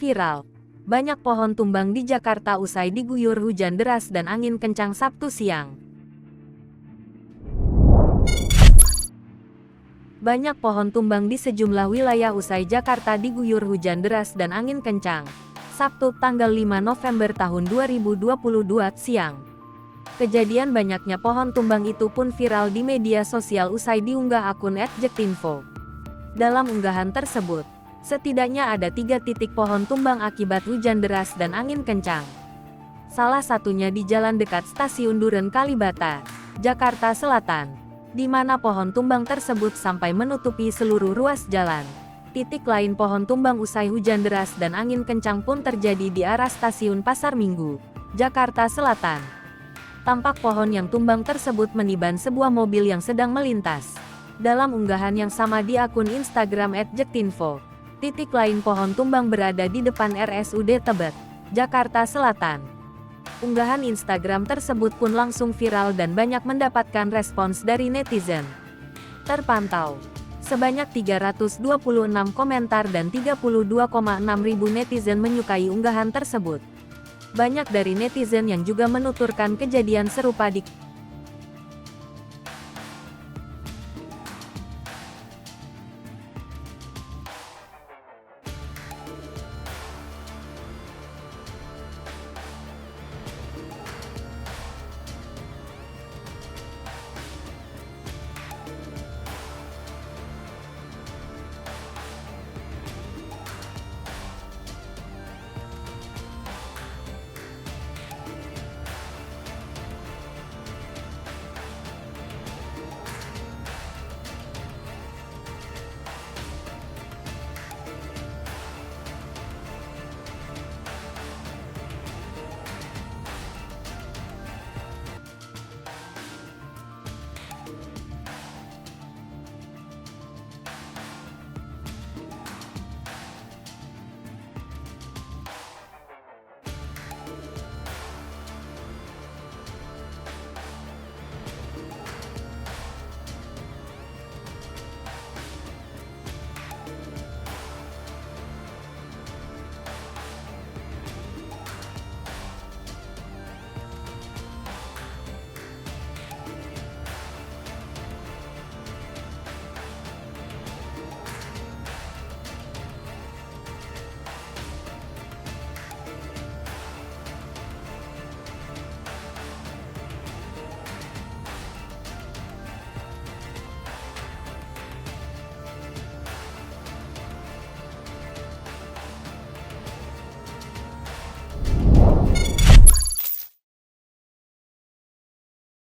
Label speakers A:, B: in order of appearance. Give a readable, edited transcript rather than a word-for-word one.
A: Viral. Banyak pohon tumbang di Jakarta usai diguyur hujan deras dan angin kencang Sabtu siang. Banyak pohon tumbang di sejumlah wilayah usai Jakarta diguyur hujan deras dan angin kencang. Sabtu, tanggal 5 November tahun 2022 siang. Kejadian banyaknya pohon tumbang itu pun viral di media sosial usai diunggah akun @jektinfo. Dalam unggahan tersebut, setidaknya ada 3 titik pohon tumbang akibat hujan deras dan angin kencang. Salah satunya di jalan dekat Stasiun Duren Kalibata, Jakarta Selatan, di mana pohon tumbang tersebut sampai menutupi seluruh ruas jalan. Titik lain pohon tumbang usai hujan deras dan angin kencang pun terjadi di arah Stasiun Pasar Minggu, Jakarta Selatan. Tampak pohon yang tumbang tersebut meniban sebuah mobil yang sedang melintas. Dalam unggahan yang sama di akun Instagram @jektinfo, titik lain pohon tumbang berada di depan RSUD Tebet, Jakarta Selatan. Unggahan Instagram tersebut pun langsung viral dan banyak mendapatkan respons dari netizen. Terpantau sebanyak 326 komentar dan 32,6 ribu netizen menyukai unggahan tersebut. Banyak dari netizen yang juga menuturkan kejadian serupa di